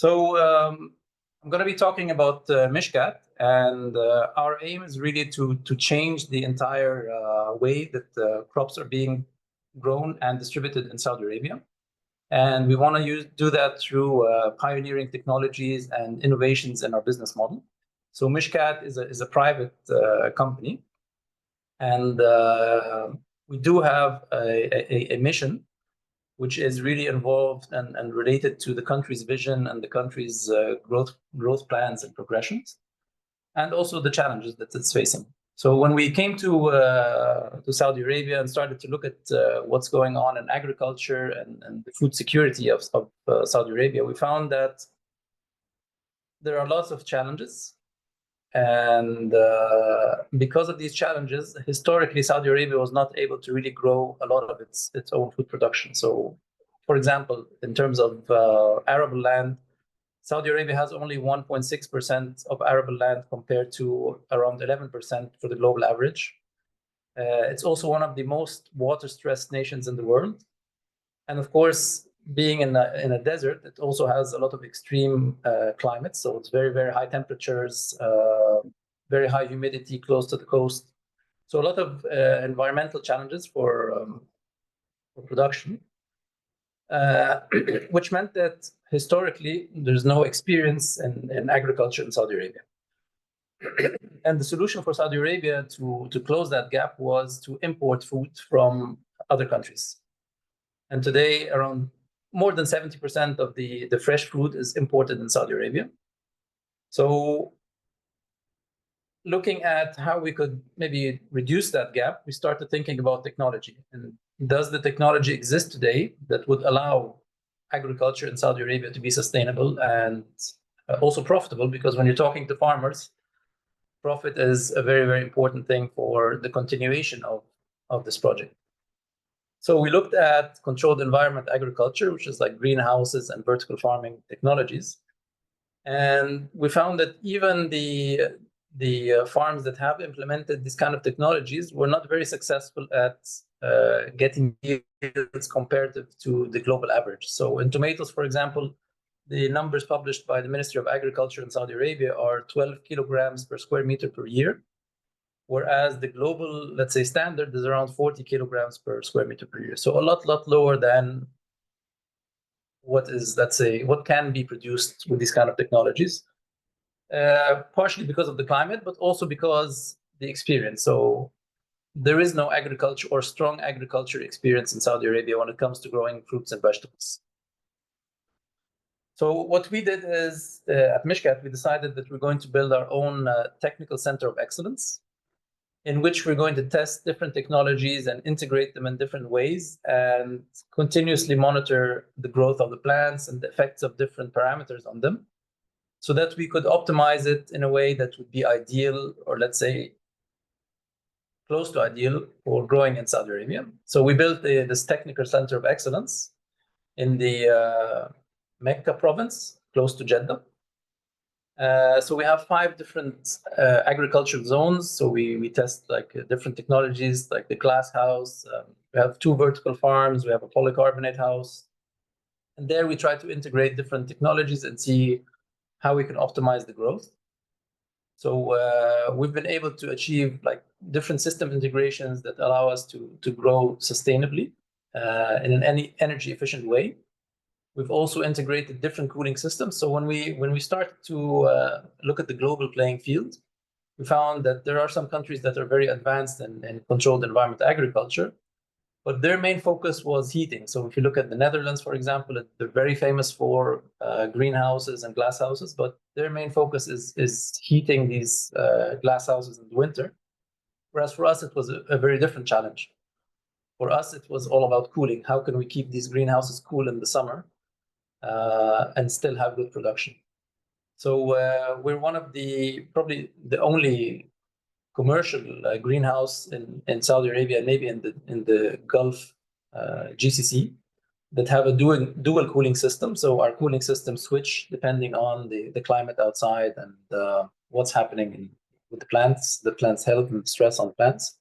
I'm going to be talking about MISHKAT, and our aim is really to change the entire way that crops are being grown and distributed in Saudi Arabia. And we want to do that through pioneering technologies and innovations in our business model. So MISHKAT is a private company, and we do have a mission which is really involved and related to the country's vision and the country's growth plans and progressions, and also the challenges that it's facing. So when we came to Saudi Arabia and started to look at what's going on in agriculture and the food security of Saudi Arabia, we found that there are lots of challenges. And because of these challenges, historically, Saudi Arabia was not able to really grow a lot of its own food production. So, for example, in terms of arable land, Saudi Arabia has only 1.6% of arable land compared to around 11% for the global average. It's also one of the most water-stressed nations in the world. And of course, being in a desert, it also has a lot of extreme climates. So it's very, very high temperatures, very high humidity close to the coast. So a lot of environmental challenges for production, which meant that historically, there's no experience in agriculture in Saudi Arabia. And the solution for Saudi Arabia to close that gap was to import food from other countries. And today, around more than 70% of the fresh food is imported in Saudi Arabia. So looking at how we could maybe reduce that gap, we started thinking about technology. And does the technology exist today that would allow agriculture in Saudi Arabia to be sustainable and also profitable? Because when you're talking to farmers, profit is a very, very important thing for the continuation of this project. So we looked at controlled environment agriculture, which is like greenhouses and vertical farming technologies. And we found that even the farms that have implemented these kind of technologies were not very successful at getting yields comparative to the global average. So in tomatoes, for example, the numbers published by the Ministry of Agriculture in Saudi Arabia are 12 kilograms per square meter per year, whereas the global, let's say, standard is around 40 kilograms per square meter per year. So a lot lower than what is, let's say, what can be produced with these kind of technologies, partially because of the climate, but also because the experience. So there is no agriculture or strong agriculture experience in Saudi Arabia when it comes to growing fruits and vegetables. So what we did is, at MISHKAT, we decided that we're going to build our own technical center of excellence, in which we're going to test different technologies and integrate them in different ways and continuously monitor the growth of the plants and the effects of different parameters on them, so that we could optimize it in a way that would be ideal, or let's say close to ideal, for growing in Saudi Arabia. So we built this technical center of excellence in the Mecca province, close to Jeddah. So we have 5 different agricultural zones. So we test like different technologies, like the glass house. We have 2 vertical farms. We have a polycarbonate house. And there we try to integrate different technologies and see how we can optimize the growth. So we've been able to achieve like different system integrations that allow us to grow sustainably in an energy efficient way. We've also integrated different cooling systems. So when we started to look at the global playing field, we found that there are some countries that are very advanced in controlled environment agriculture, but their main focus was heating. So if you look at the Netherlands, for example, they're very famous for greenhouses and glass houses, but their main focus is heating these glass houses in the winter. Whereas for us, it was a very different challenge. For us, it was all about cooling. How can we keep these greenhouses cool in the summer and still have good production? So we're one of probably the only commercial greenhouse in Saudi Arabia, maybe in the Gulf GCC, that have a dual cooling system. So our cooling system switch depending on the climate outside and what's happening with the plants health and stress on plants.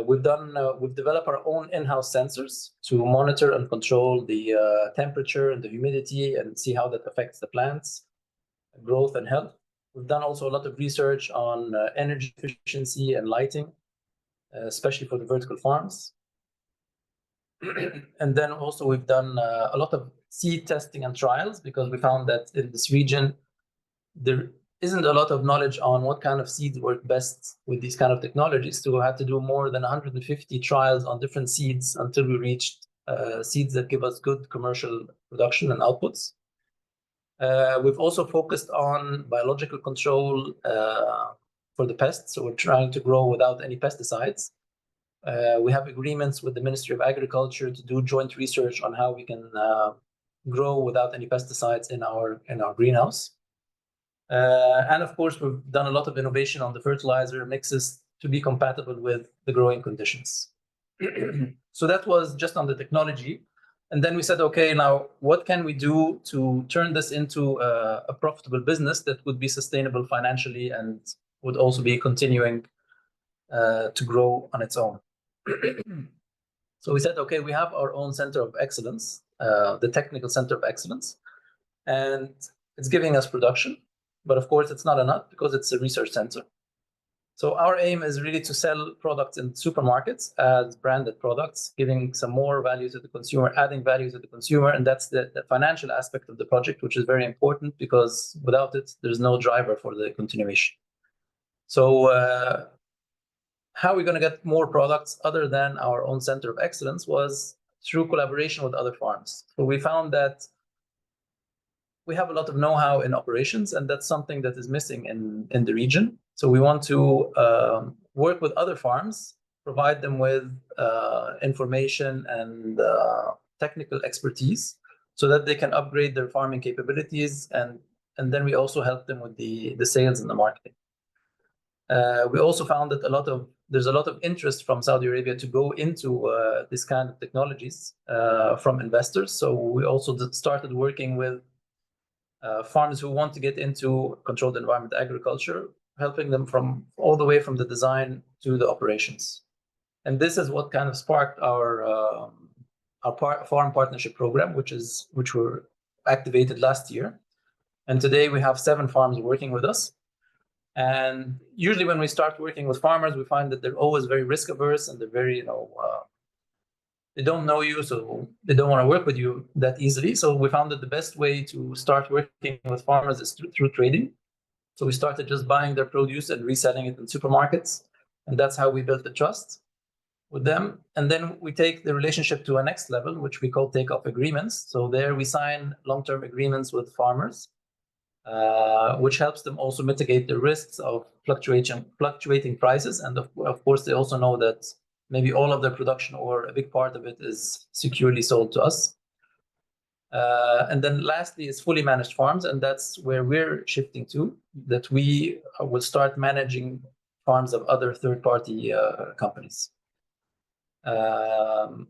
We've developed our own in-house sensors to monitor and control the temperature and the humidity and see how that affects the plants' growth and health. We've done also a lot of research on energy efficiency and lighting, especially for the vertical farms. And then also we've done a lot of seed testing and trials, because we found that in this region, there isn't a lot of knowledge on what kind of seeds work best with these kind of technologies. So we had to do more than 150 trials on different seeds until we reached seeds that give us good commercial production and outputs. We've also focused on biological control for the pests. So we're trying to grow without any pesticides. We have agreements with the Ministry of Agriculture to do joint research on how we can grow without any pesticides in our greenhouse. And of course, we've done a lot of innovation on the fertilizer mixes to be compatible with the growing conditions. So that was just on the technology. And then we said, okay, now what can we do to turn this into a profitable business that would be sustainable financially and would also be continuing to grow on its own? So we said, okay, we have our own center of excellence, the technical center of excellence, and it's giving us production. But of course, it's not enough because it's a research center. So our aim is really to sell products in supermarkets as branded products, giving some more value to the consumer, adding value to the consumer. And that's the financial aspect of the project, which is very important, because without it, there's no driver for the continuation. So how are we going to get more products other than our own center of excellence was through collaboration with other farms. So we found that we have a lot of know-how in operations, and that's something that is missing in the region. So we want to work with other farms, provide them with information and technical expertise so that they can upgrade their farming capabilities, and then we also help them with the sales and the marketing. We also found that there's a lot of interest from Saudi Arabia to go into this kind of technologies from investors. So we also started working with farmers who want to get into controlled environment agriculture, helping them from all the way from the design to the operations. And this is what kind of sparked our farm partnership program, which were activated last year. And today we have 7 farms working with us. And usually when we start working with farmers, we find that they're always very risk averse, and they're very, they don't know you, so they don't want to work with you that easily. So we found that the best way to start working with farmers is through trading. So we started just buying their produce and reselling it in supermarkets. And that's how we built the trust with them. And then we take the relationship to a next level, which we call take-off agreements. So there we sign long-term agreements with farmers, which helps them also mitigate the risks of fluctuating prices. And of course, they also know that maybe all of their production or a big part of it is securely sold to us. And then lastly is fully managed farms, and that's where we're shifting to, that we will start managing farms of other third-party companies. And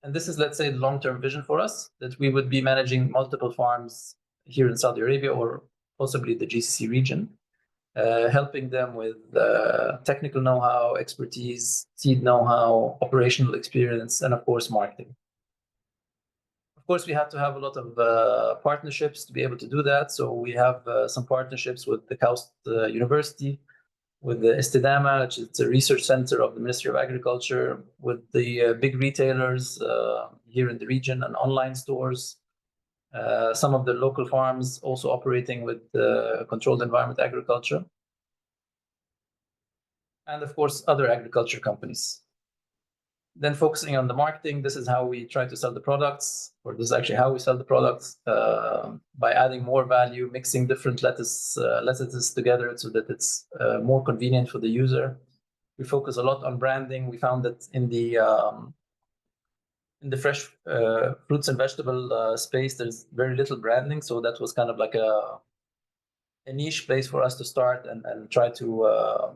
this is, let's say, the long-term vision for us, that we would be managing multiple farms here in Saudi Arabia or possibly the GCC region, helping them with technical know-how, expertise, seed know-how, operational experience, and of course, marketing. Of course, we have to have a lot of partnerships to be able to do that. So we have some partnerships with the KAUST University, with the Istidama, which is a research center of the Ministry of Agriculture, with the big retailers here in the region and online stores. Some of the local farms also operating with controlled environment agriculture. And of course, other agriculture companies. Then focusing on the marketing, this is how we try to sell the products, or this is actually how we sell the products, by adding more value, mixing different lettuces together so that it's more convenient for the user. We focus a lot on branding. We found that in the fresh fruits and vegetable space, there's very little branding. So that was kind of like a niche place for us to start and try to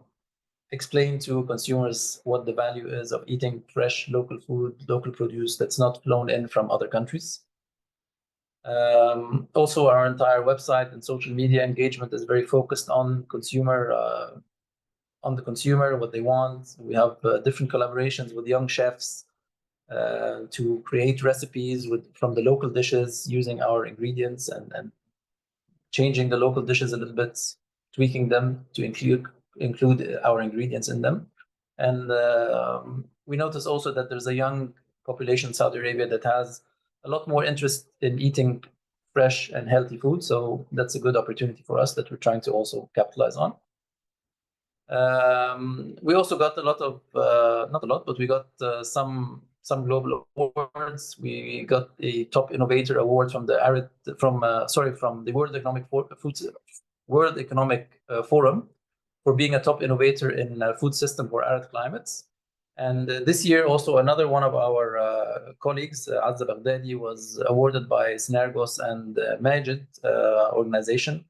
explain to consumers what the value is of eating fresh local food, local produce that's not flown in from other countries. Also, our entire website and social media engagement is very focused on consumer on the consumer, what they want. We have different collaborations with young chefs to create recipes from the local dishes using our ingredients and changing the local dishes a little bit, tweaking them to include our ingredients in them. And we notice also that there's a young population in Saudi Arabia that has a lot more interest in eating fresh and healthy food. So that's a good opportunity for us that we're trying to also capitalize on. We also got a lot of, not a lot, but we got some global awards. We got a top innovator award from the World Economic Forum for being a top innovator in food system for arid climates. And this year, also another one of our colleagues, Azza Baghdadi, was awarded by Synergos and Majid organization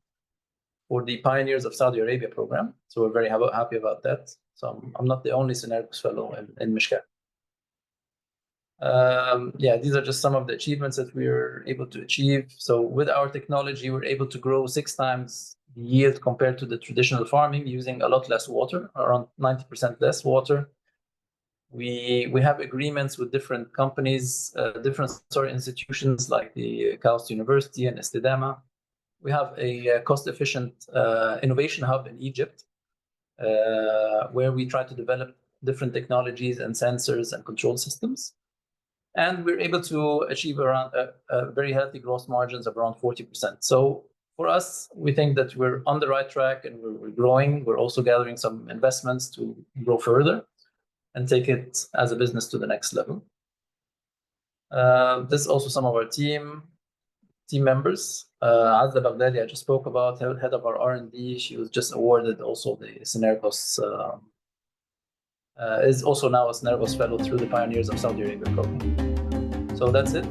for the Pioneers of Saudi Arabia program. So we're very happy about that. So I'm not the only Synergos fellow in MISHKAT. These are just some of the achievements that we were able to achieve. So with our technology, we're able to grow 6 times the yield compared to the traditional farming using a lot less water, around 90% less water. We have agreements with different companies, different institutions like the KAUST University and Estidama. We have a cost-efficient innovation hub in Egypt, where we try to develop different technologies and sensors and control systems. And we're able to achieve around very healthy gross margins of around 40%. So for us, we think that we're on the right track and we're growing. We're also gathering some investments to grow further and take it as a business to the next level. This is also some of our team members. Azza Baghdadi, I just spoke about, head of our R&D. She was just awarded also the Synergos, is also now a Synergos fellow through the Pioneers of Saudi Arabia program. So that's it.